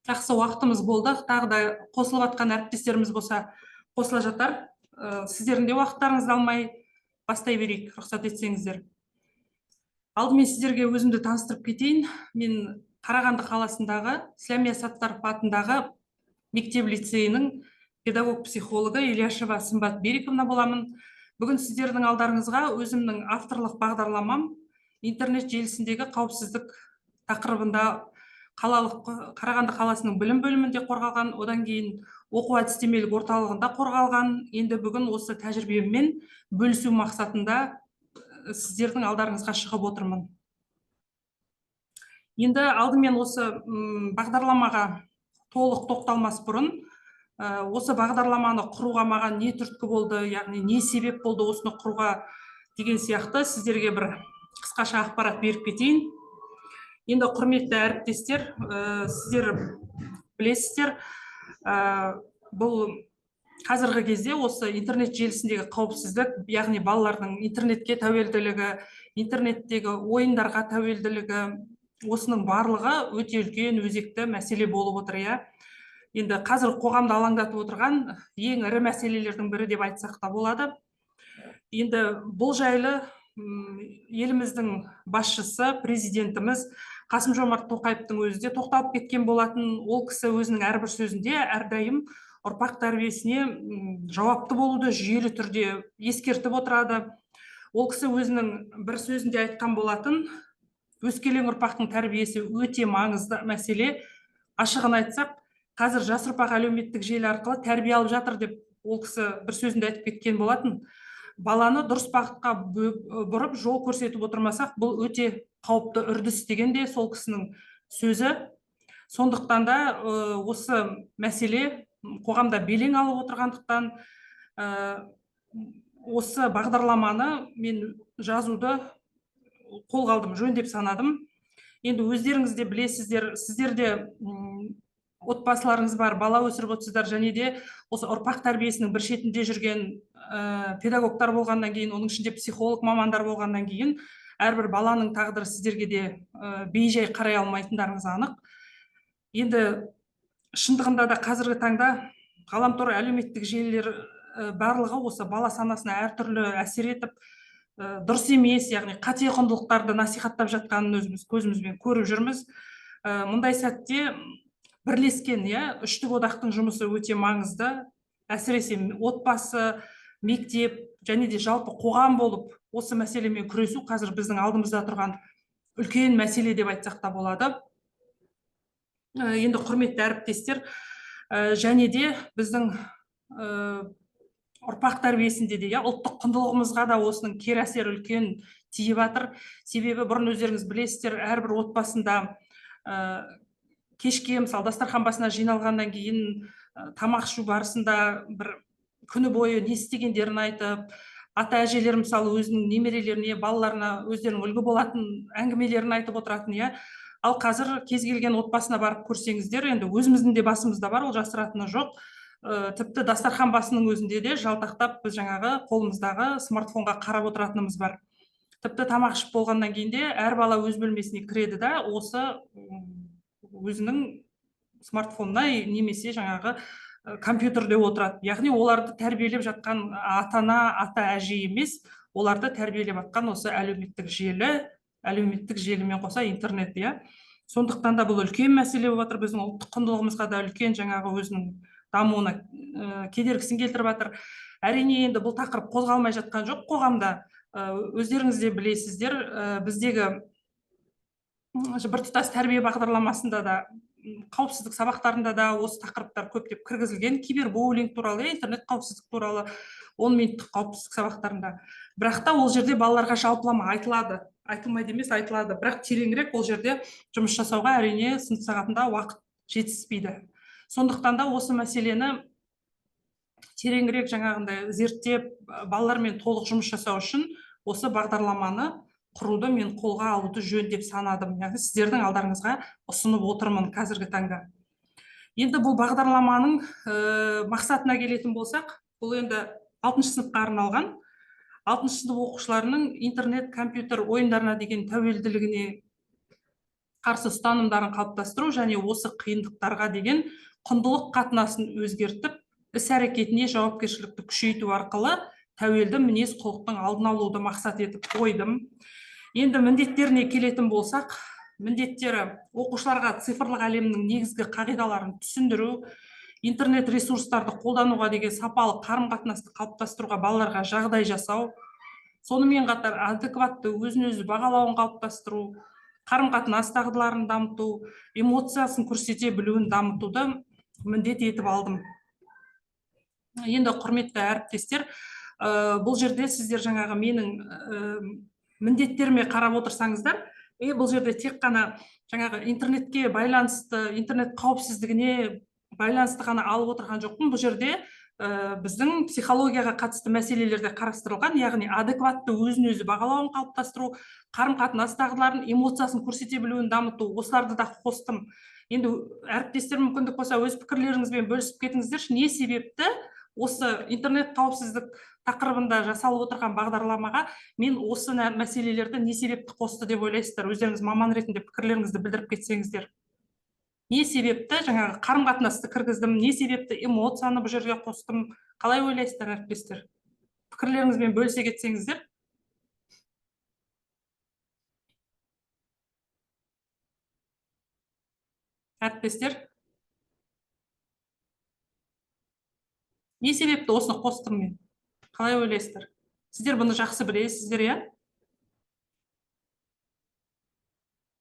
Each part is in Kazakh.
Жақсы уақытымыз болды. Тағы да қосылып жатқан әріптестеріміз болса қосыла жатар. Сіздердің де уақыттарыңызды алмай бастай берейік, рұқсат етсеңіздер. Алдымен сіздерге өзімді таныстырып кетейін. Мен Қарағанды қаласындағы Исламия Саттаров атындағы мектеп-лицейінің педагог-психологы Ильяшева Сымбат Бериковна боламын. Бүгін сіздердің алдарыңызға өзімнің авторлық бағдарламам интернет желісіндегі қауіпсіздік тақырыбында Қарағанды қаласының білім бөлімінде қорғалған, одан кейін оқу әдістемелік орталығында қорғалған. Енді бүгін осы тәжірибеммен бөлісу мақсатында сіздердің алдарыңызға шығып отырмын. Енді алдымен осы бағдарламаға толық тоқталмас бұрын, осы бағдарламаны құруға маған не түрткі болды, яғни не себеп болды осыны құруға деген сияқты сіздерге бір қысқаша ақпарат беріп кетейін. Енді құрметті әріптестер, сіздер білесіздер, бұл қазіргі кезде осы интернет желісіндегі қауіпсіздік, яғни балалардың интернетке тәуелділігі, интернеттегі ойындарға тәуелділігі, осының барлығы өте үлкен өзекті мәселе болып отыр. Енді қазір қоғамды алаңдатып отырған ең ірі мәселелердің бірі деп айтсақ та болады. Енді бұл жайлы еліміздің басшысы, президентіміз Қасым-Жомарт Тоқаевтың өзі де тоқталып кеткен болатын. Ол кісі өзінің әрбір сөзінде әрдайым ұрпақ тәрбиесіне жауапты болуды жүйелі түрде ескертіп отырады. Ол кісі өзінің бір сөзінде айтқан болатын: өскелең ұрпақтың тәрбиесі өте маңызды мәселе. Ашығын айтсақ, қазір жас ұрпақ әлеуметтік желі арқылы тәрбие алып жатыр деп ол кісі бір сөзінде айтып кеткен болатын. Баланы дұрыс бағытқа бұрып жол көрсетіп отырмасақ, бұл өте қауіпті үрдіс деген де сол кісінің сөзі. Сондықтан да осы мәселе қоғамда белең алып отырғандықтан осы бағдарламаны мен жазуды қолға алдым, жөн деп санадым. Енді өздеріңіз де білесіздер, сіздер де отбасыларыңыз бар, бала өсіріп отырсыздар, және де осы ұрпақ тәрбиесінің бір шетінде жүрген педагогтар болғаннан кейін, оның ішінде психолог мамандар болғаннан кейін, әрбір баланың тағдыры сіздерге де бейжай қарай алмайтындарыңыз анық. Енді шындығында да қазіргі таңда ғаламтор әлеуметтік желілер барлығы осы бала санасына әртүрлі әсер етіп, дұрыс емес, яғни қате құндылықтарды насихаттап жатқанын өзіміз көзімізбен көріп жүрміз. Мұндай сәтте бірлескен үштік одақтың жұмысы өте маңызды. Әсіресе отбасы, мектеп және де жалпы қоғам болып осы мәселемен күресу қазір біздің алдымызда тұрған үлкен мәселе деп айтсақ та болады. Енді құрметті әріптестер, және де біздің ұрпақ тәрбиесінде де ұлттық құндылығымызға да осының кері әсері үлкен тиіп жатыр. Себебі бұрын өздеріңіз білесіздер, әрбір отбасында кешке мысалы дастархан басына жиналғаннан кейін тамақ ішу барысында бір күні бойы не істегендерін айтып, ата-әжелер мысалы өзінің немерелеріне, балаларына өздерінің үлгі болатын әңгімелерін айтып отыратын. Ал қазір кез келген отбасына барып көрсеңіздер, енді өзіміздің де басымызда бар, ол жасыратыны жоқ. Тіпті дастархан басының өзінде де жалтақтап біз жаңағы қолымыздағы смартфонға қарап отыратынымыз бар. Тіпті тамақ ішіп болғаннан кейін де әр бала өз бөлмесіне кіреді да, осы өзінің смартфонына немесе жаңағы компьютерде отырады. Яғни оларды тәрбиелеп жатқан ата-ана, ата-әже емес, оларды тәрбиелеп жатқан осы әлеуметтік желімен қоса интернет. Сондықтан да бұл үлкен мәселе болып жатыр. Біздің ұлттық құндылығымызға да үлкен жаңағы өзінің дамуына кедергісін келтіріп жатыр. Әрине енді бұл тақырып қозғалмай жатқан жоқ қоғамда. Өздеріңіз де білесіздер, біздегі біртұтас тәрбие бағдарламасында да, қауіпсіздік сабақтарында да осы тақырыптар көптеп кіргізілген. Кибербуллинг туралы, интернет қауіпсіздік туралы 10 минуттық қауіпсіздік сабақтарында. Бірақ та ол жерде балаларға жалпылама айтылады. Айтылмайды емес, айтылады. Бірақ тереңірек ол жерде жұмыс жасауға әрине сынып сағатында уақыт жетіспейді. Сондықтан да осы мәселені тереңірек жаңағындай зерттеп, балалармен толық жұмыс жасау үшін осы бағдарламаны құруды мен қолға алуды жөн деп санадым. Яғни сіздердің алдарыңызға ұсынып отырмын қазіргі таңда. Енді бұл бағдарламаның мақсатына келетін болсақ, бұл енді 6-шы сыныпқа арналған. 6-шы сынып оқушыларының интернет, компьютер ойындарына деген тәуелділігіне қарсы ұстанымдарын қалыптастыру және осы қиындықтарға деген құндылық қатынасын өзгертіп, іс-әрекетіне жауапкершілікті күшейту арқылы тәуелді мінез құлықтың алдын алуды мақсат етіп қойдым. Енді міндеттеріне келетін болсақ, міндеттері оқушыларға цифрлық әлемнің негізгі қағидаларын түсіндіру, интернет ресурстарды қолдануға деген сапалы қарым-қатынасты қалыптастыруға балаларға жағдай жасау, сонымен қатар адекватты өзін-өзі бағалауын қалыптастыру, қарым-қатынас дағдыларын дамыту, эмоциясын көрсете білуін дамытуды міндет етіп алдым. Енді құрметті әріптестер, бұл жерде сіздер жаңағы менің міндеттеріме қарап отырсаңыздар, бұл жерде тек қана жаңағы интернетке байланысты, интернет қауіпсіздігіне байланысты ғана алып отырған жоқпын. Бұл жерде біздің психологияға қатысты мәселелер де қарастырылған, яғни адекватты өзін-өзі бағалауын қалыптастыру, қарым-қатынас дағдыларын, эмоциясын көрсете білуін дамыту, осыларды да қостым. Енді әріптестер мүмкіндік болса өз пікірлеріңізбен бөлісіп кетіңіздерші, не себепті осы интернет қауіпсіздік тақырыбында жасалып отырған бағдарламаға мен осы мәселелерді не себепті қосты деп ойлайсыздар? Өздеріңіз маман ретінде пікірлеріңізді білдіріп кетсеңіздер. Не себепті жаңағы қарым-қатынасты кіргіздім, не себепті эмоцияны бұл жерге қостым? Қалай ойлайсыздар, әріптестер? Пікірлеріңізбен бөлісе кетсеңіздер. Әріптестер, не себепті осыны қостым мен? Қалай ойлайсыздар? Сіздер бұны жақсы білесіздер, иә?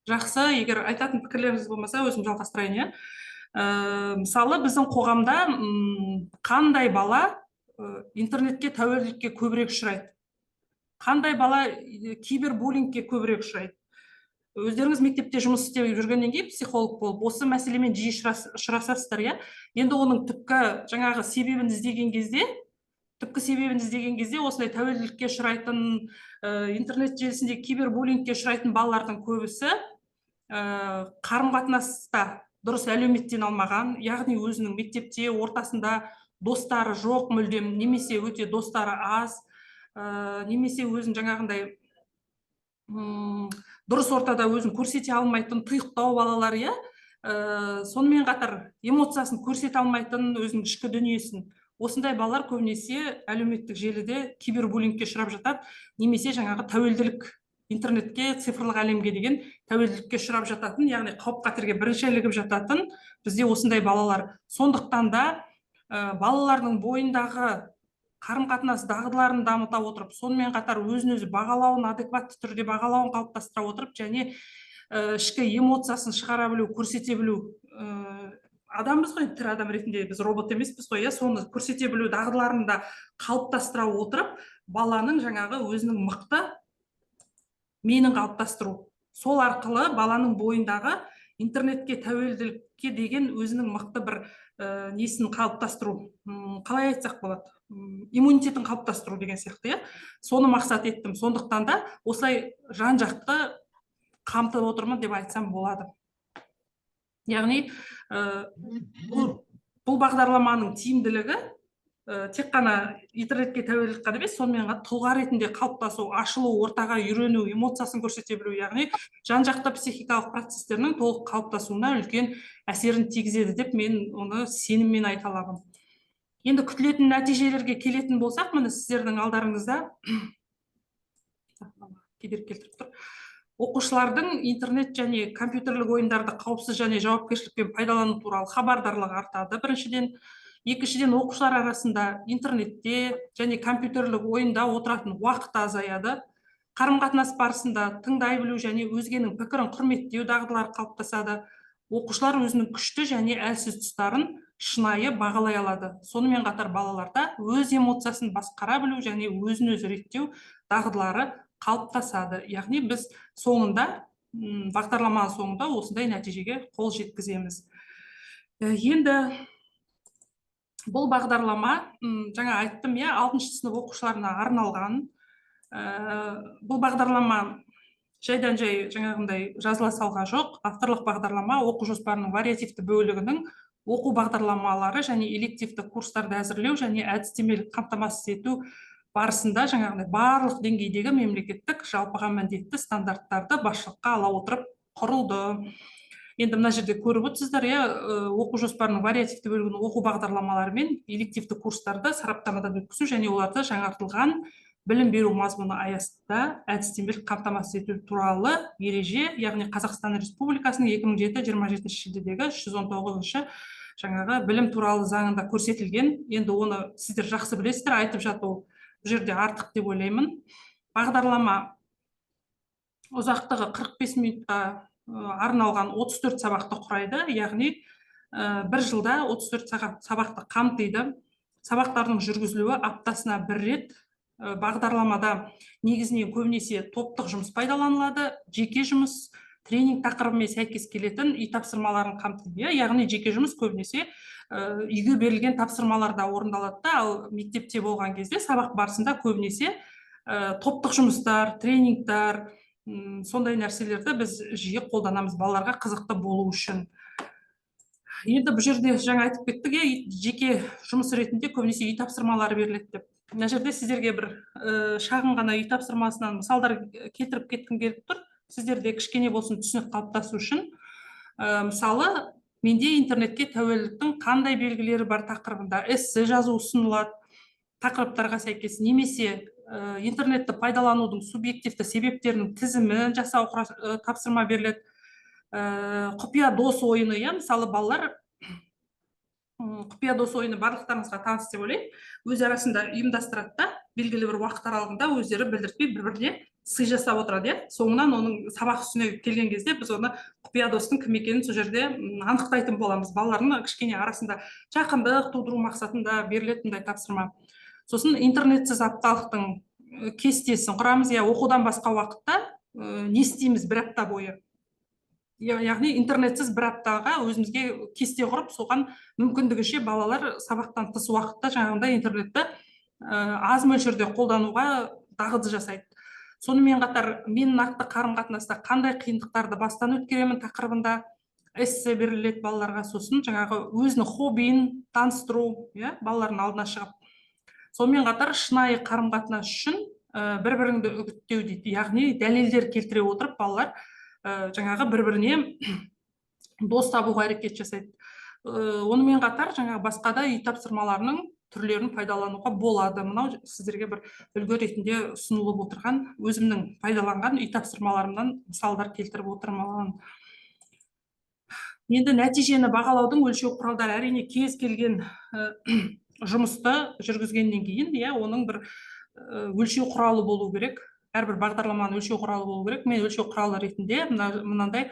Жақсы, егер айтатын пікірлеріңіз болмаса, өзім жалғастырайын, иә? Мысалы, біздің қоғамда қандай бала интернетке тәуелділікке көбірек ұшырайды? Қандай бала кибербуллингке көбірек ұшырайды? Өздеріңіз мектепте жұмыс істеп жүргеннен кейін психолог болып, осы мәселемен жиі ұшырасасыздар, иә? Енді оның түпкі жаңағы себебін іздеген кезде, осындай тәуелділікке ұшырайтын, интернет желісінде кибербуллингке ұшырайтын балалардың көбісі қарым-қатынаста дұрыс әлеуметтен алмаған, яғни өзінің мектепте ортасында достары жоқ мүлдем, немесе өте достары аз, немесе өзін жаңағындай дұрыс ортада өзін көрсете алмайтын тұйықтау балалар, иә? Сонымен қатар эмоциясын көрсете алмайтын өзінің ішкі дүниесін. Осындай балалар көбінесе әлеуметтік желіде кибербуллингке ұшырап жатады, немесе жаңағы тәуелділік, интернетке, цифрлық әлемге деген тәуелділікке ұшырап жататын, яғни қауіп-қатерге бірінші ілігіп жататын бізде осындай балалар. Сондықтан да балалардың бойындағы қарым-қатынас дағдыларын дамыта отырып, сонымен қатар өзін-өзі бағалауын, адекватты түрде бағалауын қалыптастыра отырып, және ішкі эмоциясын шығара білу, көрсете білу, адамбыз ғой, тірі адам ретінде, біз робот емеспіз ғой, соны көрсете білу дағдыларын да қалыптастыра отырып, баланың жаңағы өзінің мықты менін қалыптастыру. Сол арқылы баланың бойындағы интернетке тәуелділікке деген өзінің мықты бір несін қалыптастыру, қалай айтсақ болады, иммунитетін қалыптастыру деген сияқты, соны мақсат еттім. Сондықтан да осылай жан-жақты қамтып отырмын деп айтсам болады. Яғни бұл бағдарламаның тиімділігі тек қана интернетке тәуелділік қана емес, сонымен қатар тұлға ретінде қалыптасу, ашылу, ортаға үйрену, эмоциясын көрсете білу, яғни жан-жақты психикалық процестерінің толық қалыптасуына үлкен әсерін тигізеді деп мен оны сеніммен айта аламын. Енді күтілетін нәтижелерге келетін болсақ, міне сіздердің алдарыңызда кедергі келтіріп тұр. Оқушылардың интернет және компьютерлік ойындарды қауіпсіз және жауапкершілікпен пайдалану туралы хабардарлығы артады, біріншіден. Екіншіден, оқушылар арасында интернетте және компьютерлік ойында отыратын уақыт азаяды. Қарым-қатынас барысында тыңдай білу және өзгенің пікірін құрметтеу дағдылары қалыптасады. Оқушылар өзінің күшті және әлсіз тұстарын шынайы бағалай алады. Сонымен қатар балаларда өз эмоциясын басқара білу және өзін-өзі реттеу дағдылары қалыптасады. Яғни біз соңында, бағдарлама соңында осындай нәтижеге қол жеткіземіз. Енді бұл бағдарлама, жаңа айттым, 6-шы сынып оқушыларына арналған. Бұл бағдарлама жайдан жай жаңағындай жазыла салған жоқ. Авторлық бағдарлама оқу жоспарының вариативті бөлігінің оқу бағдарламалары және элективті курстарды әзірлеу және әдістемелік қамтамасыз ету барысында жаңағындай барлық деңгейдегі мемлекеттік жалпыға міндетті стандарттарды басшылыққа ала отырып құрылды. Енді мына жерде көріп отырсыздар, оқу жоспарының вариативті бөлігінің оқу бағдарламалары мен элективті курстарды сараптамадан өткізу және оларды жаңартылған білім беру мазмұны аясында әдістемелік қамтамасыз ету туралы ереже, яғни Қазақстан Республикасының 2007-27 шілдедегі 119-шы жаңағы білім туралы заңында көрсетілген. Енді оны сіздер жақсы білесіздер, айтып жату бұл жерде артық деп ойлаймын. Бағдарлама ұзақтығы 45 минутқа арналған 34 сабақты құрайды, яғни бір жылда 34 сабақты қамтиды. Сабақтардың жүргізілуі аптасына бір рет. Бағдарламада негізінен көбінесе топтық жұмыс пайдаланылады, жеке жұмыс тренинг тақырыбымен сәйкес келетін үй тапсырмаларын қамтиды. Яғни жеке жұмыс көбінесе үйге берілген тапсырмаларда орындалады, ал мектепте болған кезде сабақ барысында көбінесе топтық жұмыстар, тренингтар, сондай нәрселерді біз жиі қолданамыз балаларға қызықты болу үшін. Енді бұл жерде жаңа айтып кеттік, жеке жұмыс ретінде көбінесе үй тапсырмалары беріледі деп. Мына жерде сіздерге бір шағын ғана үй тапсырмасынан мысалдар келтіріп кеткім келіп тұр. Сіздерде кішкене болсын түсінік қалыптасу үшін. Мысалы, менде интернетке тәуелділіктің қандай белгілері бар тақырыбында эссе жазу ұсынылады. Тақырыптарға сәйкес немесе интернетті пайдаланудың субъективті себептерінің тізімін жасау тапсырма беріледі. Құпия дос ойыны, мысалы балалар құпия дос ойыны барлықтарыңызға таныс деп ойлаймын. Өз арасында ұйымдастырады да, белгілі бір уақыт аралығында өздері білдіртпей бір-біріне сый жасап отырады. Соңынан оның сабақ үстіне келген кезде біз оны құпия достың кім екенін сол жерде анықтайтын боламыз. Балалардың кішкене арасында жақындық тудыру мақсатында берілетіндей тапсырма. Сосын интернетсіз апталықтың кестесін құрамыз. Оқудан басқа уақытта не істейміз бір апта бойы. Яғни интернетсіз бір аптаға өзімізге кесте құрып, соған мүмкіндігінше балалар сабақтан тыс уақытта жаңағындай интернетті аз мөлшерде қолдануға дағды жасайды. Сонымен қатар мен нақты қарым-қатынаста қандай қиындықтарды бастан өткеремін тақырыбында эссе беріледі балаларға. Сосын жаңағы өзінің хоббиін таныстыру, балалардың алдына шығып. Сонымен қатар шынайы қарым-қатынас үшін бір-біріңді үгіттеу дейді. Яғни дәлелдер келтіре отырып балалар жаңағы бір-біріне дос табуға әрекет жасайды. Онымен қатар жаңағы басқа да үй тапсырмаларының түрлерін пайдалануға болады. Мынау сіздерге бір үлгі ретінде ұсынылып отырған, өзімнің пайдаланған үй тапсырмаларымнан мысалдар келтіріп отырмын. Енді нәтижені бағалаудың өлшеу құралдары әрине кез келген жұмысты жүргізгеннен кейін, оның бір өлшеу құралы болу керек. Әрбір бағдарламаның өлшеу құралы болу керек. Мен өлшеу құралы ретінде мынандай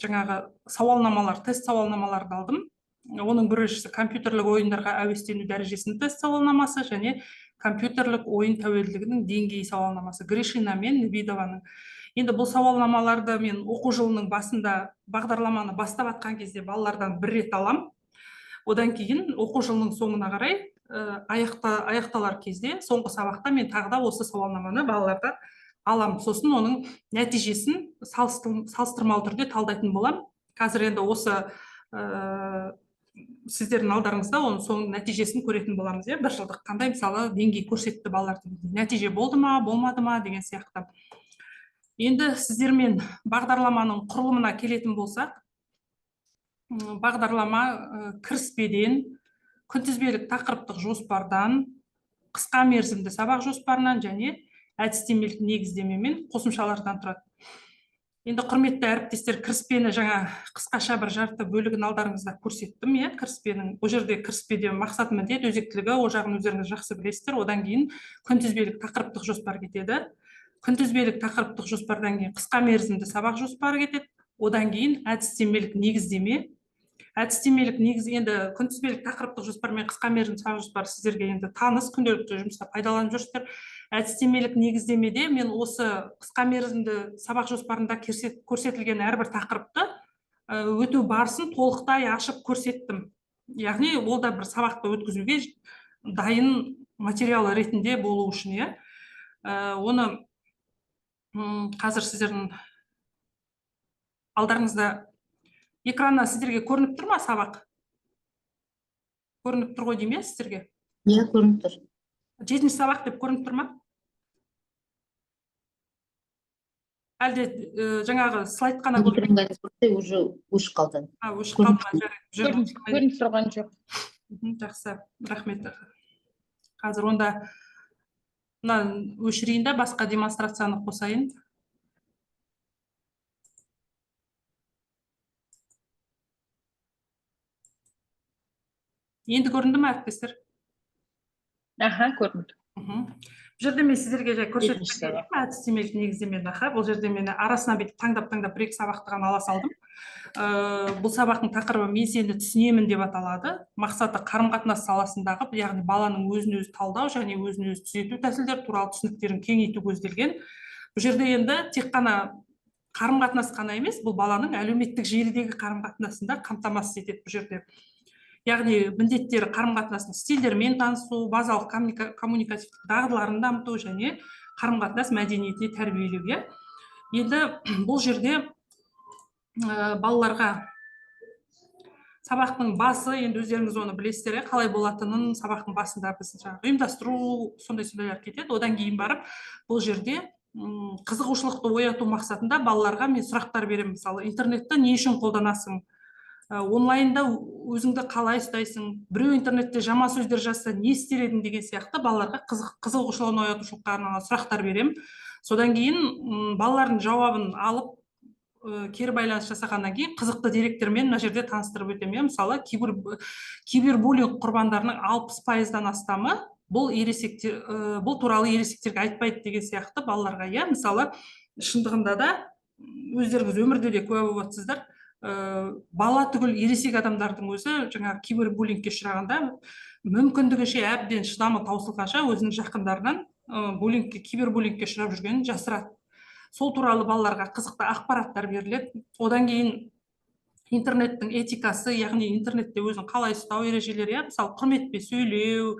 жаңағы сауалнамалар, тест сауалнамаларды алдым. Оның біріншісі компьютерлік ойындарға әуестену дәрежесінің тест сауалнамасы және компьютерлік ойын тәуелділігінің деңгейі сауалнамасы, Гришина мен Невидованың. Енді бұл сауалнамаларды мен оқу жылының басында бағдарламаны бастап атқан кезде балалардан бір рет алам. Одан кейін оқу жылының соңына қарай аяқталар кезде, соңғы сабақта мен тағы да осы сауалнаманы балалардан алам. Сосын оның нәтижесін салыстырмалы түрде талдайтын болам. Қазір енді осы сіздердің алдарыңызда оның соның нәтижесін көретін боламыз. Бір жылдық қандай мысалы деңгей көрсетті балалар, нәтиже болды ма, болмады ма деген сияқты. Енді сіздермен бағдарламаның құрылымына келетін болсақ, бағдарлама кіріспеден, күнтізбелік тақырыптық жоспардан, қысқа мерзімді сабақ жоспарынан және әдістемелік негіздемемен қосымшалардан тұрады. Енді құрметті әріптестер, кіріспені жаңа қысқаша бір жарты бөлігін алдарыңызда көрсеттім. Кіріспенің, ол жерде кіріспеде мақсат міндет, өзектілігі, ол жағын өздеріңіз жақсы білесіздер. Одан кейін күнтізбелік тақырыптық жоспар кетеді. Күнтізбелік тақырыптық жоспардан кейін қысқа мерзімді сабақ жоспары кетеді. Одан кейін әдістемелік негіздеме. Әдістемелік негіз, енді күнтізбелік тақырыптық жоспар мен қысқа мерзімді сабақ жоспары сіздерге енді таныс, күнделікті жұмыста пайдаланып жүрсіздер. Әдістемелік негіздемеде мен осы қысқа мерзімді сабақ жоспарында көрсетілген әрбір тақырыпты өту барысын толықтай ашып көрсеттім. Яғни ол да бір сабақты өткізуге дайын материал ретінде болу үшін. Оны қазір сіздердің алдарыңызда экраннан сіздерге көрініп тұр ма сабақ? Көрініп тұр ғой деймін сіздерге? Көрініп тұр. 7-ші сабақ деп көрініп тұр ма? әлде жаңағы слайд қана уже өшіп қалды. Өшіп қалды ма? Жарайды. Көрініп тұрған жоқ. Жақсы, рахмет. Қазір онда мына өшірейін да басқа демонстрацияны қосайын. Енді көрінді ме, әріптестер? Көрінді. Бұл жерде мен сіздерге жай көрсетіп әдістемелік негіздемені. Бұл жерде мені арасына бүйтіп таңдап бір-екі сабақты ғана ала салдым. Бұл сабақтың тақырыбы "Мен сені түсінемін" деп аталады. Мақсаты қарым-қатынас саласындағы, яғни баланың өзін-өзі талдау және өзін-өзі түзету тәсілдері туралы түсініктерін кеңейту көзделген. Бұл жерде енді тек қана қарым-қатынас қана емес, бұл баланың әлеуметтік желідегі қарым-қатынасында қамтамасыз етеді бұл жерде. Яғни міндеттері қарым-қатынастың стильдерімен танысу, базалық коммуникативтік дағдыларын дамыту және қарым-қатынас мәдениетіне тәрбиелеу. Енді бұл жерде балаларға сабақтың басы, енді өздеріңіз оны білесіздер, қалай болатынын сабақтың басында біз ұйымдастыру, сондай-сондайлар кетеді. Одан кейін барып бұл жерде қызығушылықты ояту мақсатында балаларға мен сұрақтар беремін. Мысалы, интернетті не үшін қолданасың? Онлайнда өзіңді қалай ұстайсың? Біреу интернетте жаман сөздер жазса не істер едің деген сияқты балаларға қызығушылығын оятушылыққа арналған сұрақтар беремін. Содан кейін балалардың жауабын алып, кері байланыс жасағаннан кейін қызықты деректермен мына жерде таныстырып өтемін. Мысалы, кибербуллинг құрбандарының 60%-дан астамы бұл туралы ересектерге айтпайды деген сияқты балаларға. Мысалы, шындығында да өздеріңіз өмірде де куә болып отырсыздар. Бала түгіл ересек адамдардың өзі жаңағы кибербуллингке ұшырағанда мүмкіндігінше әбден шыдамы таусылғанша өзінің жақындарынан кибербуллингке ұшырап жүргенін жасырады. Сол туралы балаларға қызықты ақпараттар беріледі. Одан кейін интернеттің этикасы, яғни интернетте өзін қалай ұстау ережелері, мысалы құрметпен сөйлеу,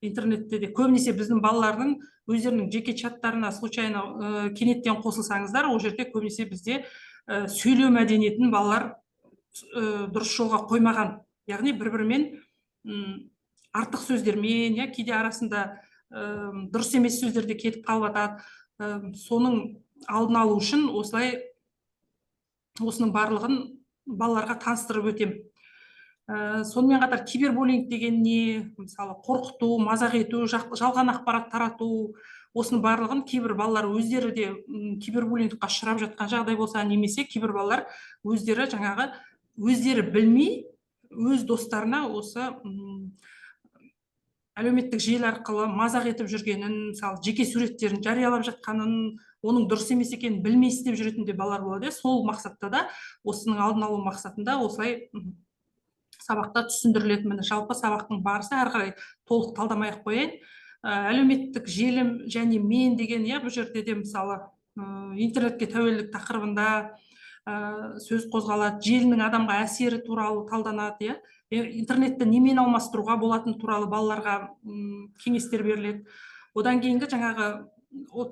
интернетте де көбінесе біздің балалардың өздерінің жеке чаттарына случайно кенеттен қосылсаңыздар, ол жерде көбінесе бізде сөйлеу мәдениетін балалар дұрыс жолға қоймаған. Яғни бір-бірімен артық сөздермен, кейде арасында дұрыс емес сөздерде кетіп қалып жатады. Соның алдын алу үшін осының барлығын балаларға таныстырып өтем. Сонымен қатар кибербуллинг деген не? Мысалы, қорқыту, мазақ ету, жалған ақпарат тарату, осының барлығын кейбір балалар өздері де кибербуллингқа ұшырап жатқан жағдай болса, немесе кейбір балалар өздері білмей, өз достарына осы әлеуметтік желі арқылы мазақ етіп жүргенін, мысалы, жеке суреттерін жариялап жатқанын, оның дұрыс емес екенін білмей істеп жүретін де балалар болады. Сол мақсатта да, осының алдын алу мақсатында осылай сабақта түсіндіріледі. Жалпы сабақтың барысы әрі қарай толық талдамай-ақ қояйын. Әлеуметтік желі және мен деген, бұл жерде де мысалы интернетке тәуелділік тақырыбында сөз қозғалады, желінің адамға әсері туралы талданады. Интернетті немен алмастыруға болатын туралы балаларға кеңестер беріледі. Одан кейінгі жаңағы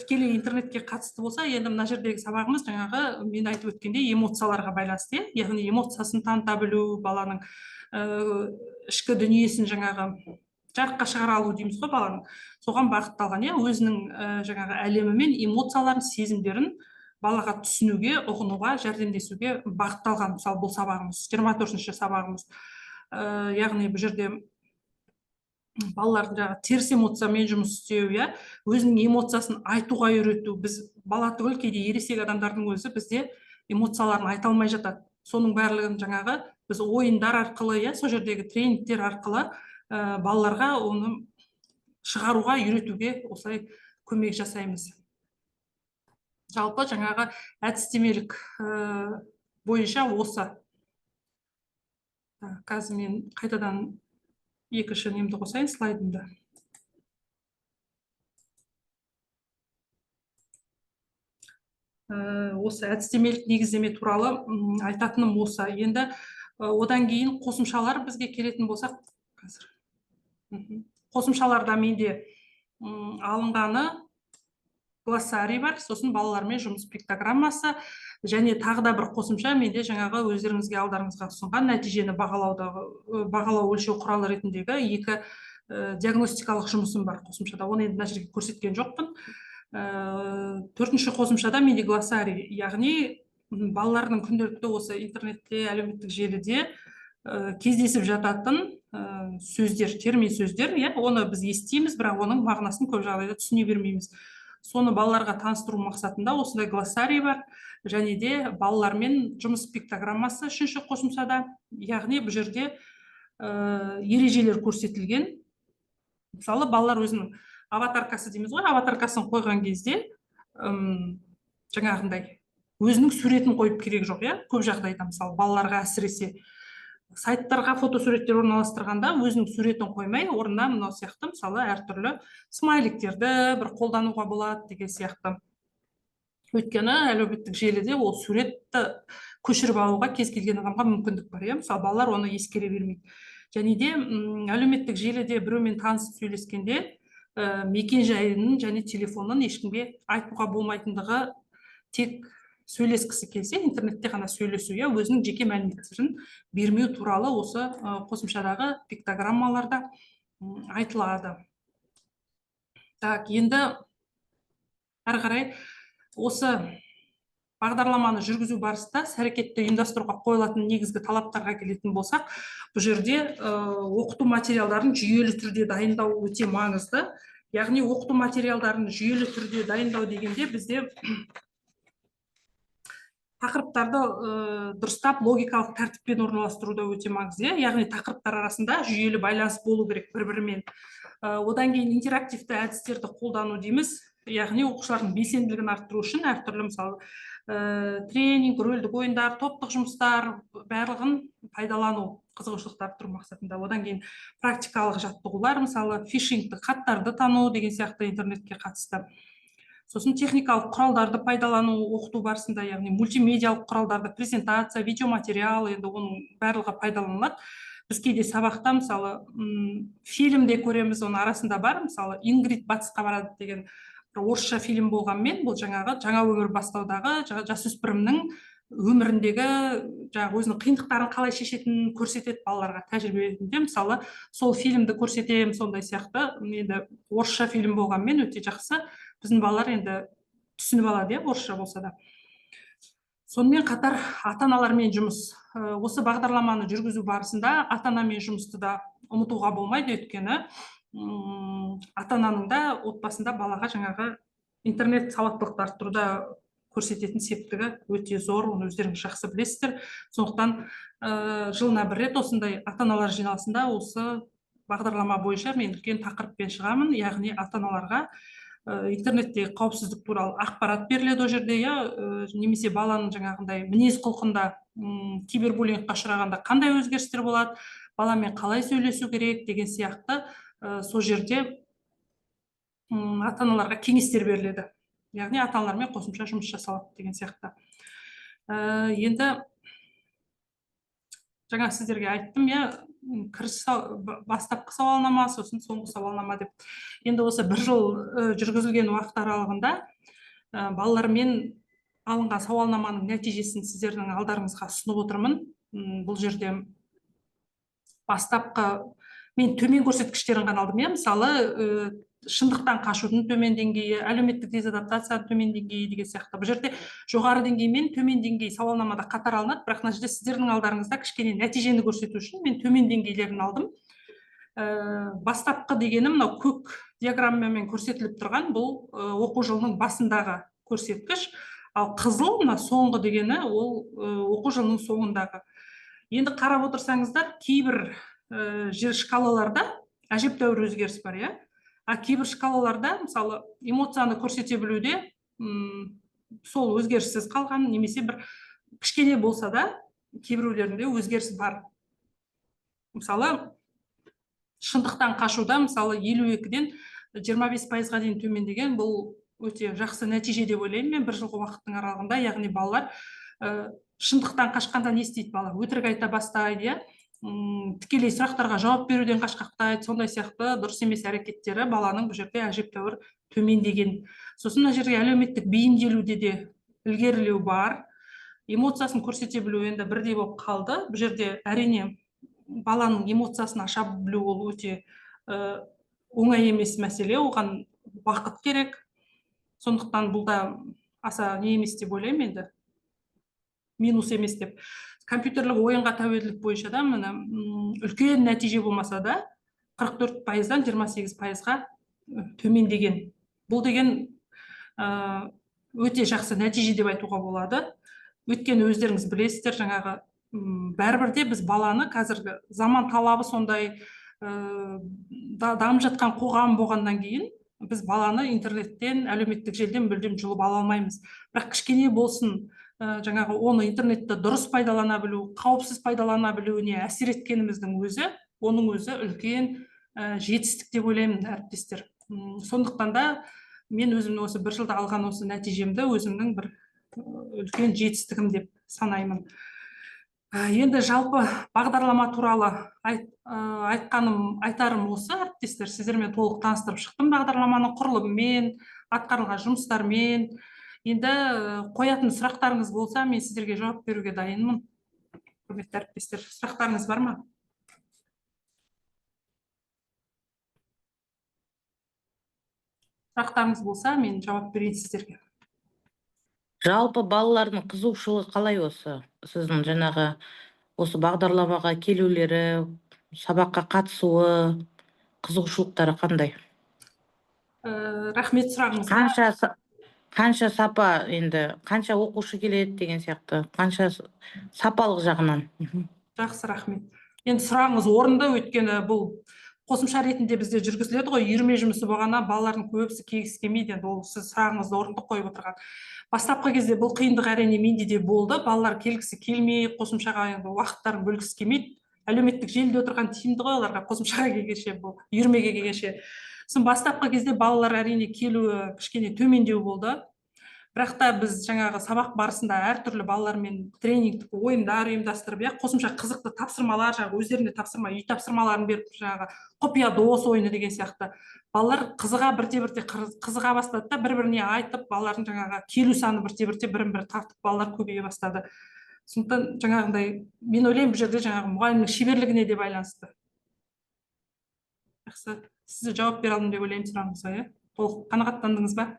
тікелей интернетке қатысты болса, енді мына жердегі сабағымыз жаңағы мен айтып өткендей эмоцияларға байланысты. Яғни эмоциясын таныта білу, баланың ішкі дүниесін жаңағы жарыққа шығара алу дейміз ғой баланың. Соған бағытталған, өзінің жаңағы әлемі мен эмоцияларын, сезімдерін балаға түсінуге, ұғынуға, жәрдемдесуге бағытталған. Мысалы, бұл сабағымыз 24-ші сабағымыз. Яғни бұл жерде балалардың теріс эмоциямен жұмыс істеу, өзінің эмоциясын айтуға үйрету. Біз бала түгіл, кейде ересек адамдардың өзі бізде эмоцияларын айта алмай жатады. Соның барлығын жаңағы біз ойындар арқылы, сол жердегі тренингтер арқылы балаларға оны шығаруға, үйретуге осылай көмек жасаймыз. Жалпы жаңағы әдістемелік бойынша осы. Қазір мен қайтадан екінші немді қосайын, слайдымды. Осы әдістемелік негіздеме туралы айтатыным осы. Енді одан кейін қосымшалар бізге келетін болсақ, қосымшаларда менде алынғаны глоссарий бар, сосын балалармен жұмыс пиктограммасы, және тағы да бір қосымша менде жаңағы өздеріңізге алдарыңызға ұсынған нәтижені бағалау өлшеу құралы ретіндегі екі диагностикалық жұмысым бар қосымшада. Оны енді мына жерге көрсеткен жоқпын. Төртінші қосымшада медиаглоссарий, яғни балалардың күнделікті осы интернетте, әлеуметтік желіде кездесіп жататын сөздер, термин сөздер, оны біз естиміз, бірақ оның мағынасын көп жағдайда түсіне бермейміз. Соны балаларға таныстыру мақсатында осындай глоссарий бар, және де балалармен жұмыс пиктограммасы үшінші қосымшада, яғни бұл жерде ережелер көрсетілген. Мысалы, балалар өзінің аватаркасы дейміз ғой, аватаркасын қойған кезде жаңағындай өзінің суретін қойып керек жоқ, көп жағдайда мысалы балаларға әсіресе сайттарға фотосуреттер орналастырғанда өзінің суретін қоймай, орнына мынау сияқты мысалы әртүрлі смайликтерді бір қолдануға болады деген сияқты. Өйткені әлеуметтік желіде ол суретті көшіріп алуға кез келген адамға мүмкіндік бар, мысалы балалар оны ескере бермейді. Және де әлеуметтік желіде біреумен танысып сөйлескенде мекен жайының және телефонын ешкімге айтуға болмайтындығы, тек сөйлескісі келсе интернетте ғана сөйлесу, өзінің жеке мәліметтерін бермеу туралы осы қосымшадағы пиктограммаларда айтылады. Так, енді әрі қарай осы бағдарламаны жүргізу барысында іс-әрекетті ұйымдастыруға қойылатын негізгі талаптарға келетін болсақ, бұл жерде оқыту материалдарын жүйелі түрде дайындау өте маңызды. Яғни оқыту материалдарын жүйелі түрде дайындау дегенде бізде тақырыптарды дұрыстап логикалық тәртіппен орналастыруда өте маңызды, яғни тақырыптар арасында жүйелі байланыс болу керек бір-бірімен. Одан кейін интерактивті әдістерді қолдану дейміз, яғни оқушылардың белсенділігін арттыру үшін әртүрлі мысалы тренинг, рөлдік ойындар, топтық жұмыстар барлығын пайдалану, қызығушылықты арттыру мақсатында. Одан кейін практикалық жаттығулар, мысалы фишингті хаттарды тану деген сияқты интернетке қатысты. Сосын техникалық құралдарды пайдалану оқыту барысында, яғни мультимедиалық құралдарды, презентация, видеоматериал, енді оның барлығы пайдаланылады. Біз кейде сабақта мысалы фильмде көреміз, оның арасында бар, мысалы Ингрид батысқа барады деген орысша фильм болғанмен, бұл жаңағы жаңа өмір бастаудағы жасөспірімнің өміріндегі өзінің қиындықтарын қалай шешетінін көрсетеді балаларға тәжірибесінде. Мысалы сол фильмді көрсетемін, сондай сияқты. Енді орысша фильм болғанмен өте жақсы, біздің балалар енді түсініп алады, орысша болса да. Сонымен қатар ата-аналармен жұмыс. Осы бағдарламаны жүргізу барысында ата-анамен жұмысты да ұмытуға болмайды, өйткені ата-ананың да отбасында балаға жаңағы интернет сауаттылықты арттыруда көрсететін септігі өте зор, оны өздеріңіз жақсы білесіздер. Сондықтан жылына бір рет осындай ата-аналар жиналысында осы бағдарлама бойынша мен үлкен тақырыппен шығамын, яғни ата-аналарға интернетте қауіпсіздік туралы ақпарат беріледі ол жерде, немесе баланың жаңағындай мінез құлқында кибербуллингқа ұшырағанда қандай өзгерістер болады, баламен қалай сөйлесу керек деген сияқты сол жерде ата-аналарға кеңестер беріледі. Яғни ата-аналармен қосымша жұмыс жасалады деген сияқты. Енді жаңа сіздерге айттым, бастапқы сауалнама, сосын соңғы сауалнама деп. Енді осы бір жыл жүргізілген уақыт аралығында балалармен алынған сауалнаманың нәтижесін сіздердің алдарыңызға ұсынып отырмын. Бұл жерде бастапқы мен төмен көрсеткіштерін ғана алдым, мысалы шындықтан қашудың төмен деңгейі, әлеуметтік дезадаптацияның төмен деңгейі деген сияқты. Бұл жерде жоғары деңгей мен төмен деңгей сауалнамада қатар алынады, бірақ мына жерде сіздердің алдарыңызда кішкене нәтижені көрсету үшін мен төмен деңгейлерін алдым. Бастапқы дегенім мынау көк диаграммамен көрсетіліп тұрған, бұл оқу жылының басындағы көрсеткіш, ал қызыл мына соңғы дегені ол оқу жылының соңындағы. Енді қарап отырсаңыздар, кейбір жер шкалаларда әжептәуір өзгеріс бар, а кейбір шкалаларда, мысалы, эмоцияны көрсете білуде сол өзгеріссіз қалған, немесе бір кішкене болса да, кейбіреулерінде өзгеріс бар. Мысалы, шындықтан қашуда, мысалы, 52-ден 25%-ға дейін төмендеген, бұл өте жақсы нәтиже деп ойлаймын мен бір жылғы уақыттың аралығында, яғни балалар шындықтан қашқанда не істейді бала? Өтірік айта бастайды, тікелей сұрақтарға жауап беруден қашқақтайды, сондай сияқты дұрыс емес әрекеттері баланың бұл жерде әжептәуір төмендеген. Сосын мына жерге әлеуметтік бейімделуде де ілгерілеу бар. Эмоциясын көрсете білу енді бірдей болып қалды. Бұл жерде әрине баланың эмоциясын аша білу ол өте оңай емес мәселе, оған уақыт керек. Сондықтан бұл да аса не емес деп ойлаймын енді, минус емес деп. Компьютерлік ойынға тәуелділік бойынша да міне үлкен нәтиже болмаса да 44%-дан 28%-ға төмендеген. Бұл деген өте жақсы нәтиже деп айтуға болады. Өйткені өздеріңіз білесіздер, жаңағы бәрібір де біз баланы қазіргі заман талабы сондай дамып жатқан қоғам болғаннан кейін біз баланы интернеттен, әлеуметтік желіден мүлдем жұлып ала алмаймыз. Бірақ кішкене болсын жаңағы оны интернетті дұрыс пайдалана білу, қауіпсіз пайдалана білуіне әсер еткеніміздің өзі, оның өзі үлкен жетістік деп ойлаймын, әріптестер. Сондықтан да мен өзімнің осы бір жылда алған осы нәтижемді өзімнің бір үлкен жетістігім деп санаймын. Енді жалпы бағдарлама туралы айтарым осы, әріптестер, сіздермен толық таныстырып шықтым бағдарламаның құрылымымен, атқарылған жұмыстармен. Енді қоятын сұрақтарыңыз болса, мен сіздерге жауап беруге дайынмын. Құрметті әріптестер, сұрақтарыңыз бар ма? Сұрақтарыңыз болса, мен жауап берейін сіздерге. Жалпы балалардың қызығушылығы қалай осы? Сіздің жаңағы осы бағдарламаға келулері, сабаққа қатысуы, қызығушылықтары қандай? Рахмет сұрағыңызға. Қанша сапа, енді қанша оқушы келеді деген сияқты, қанша сапалық жағынан? Жақсы, рахмет. Енді сұрағыңыз орынды, өйткені бұл қосымша ретінде бізде жүргізіледі ғой, үйірме жұмысы болғанда балалардың көбісі келгісі келмейді. Енді ол сіз сұрағыңызды орынды қойып отырған. Бастапқы кезде бұл қиындық әрине менде де болды. Балалар келгісі келмей, қосымшаға уақыттарын бөлгісі келмейді. Әлеуметтік желіде отырған тиімді ғой оларға, қосымшаға келгенше, бұл үйірмеге келгенше. Сосын бастапқы кезде балалар әрине келуі кішкене төмендеу болды. Бірақ та біз жаңағы сабақ барысында әртүрлі балалармен тренингтік ойындар ұйымдастырып, қосымша қызықты тапсырмалар, жаңағы өздеріне тапсырма, үй тапсырмаларын беріп, жаңағы құпия дос ойыны деген сияқты. Балалар бірте-бірте қызыға бастады да, бір-біріне айтып, балалардың жаңағы келу саны бірте-бірте бірін-бірі тартып, балалар көбейе бастады. Сондықтан жаңағындай, мен ойлаймын, бұл жерде жаңағы мұғалімнің шеберлігіне де байланысты. Жақсы, сізді жауап бере алдым деп ойлаймын сұрағыңызға, толық қанағаттандыңыз ба?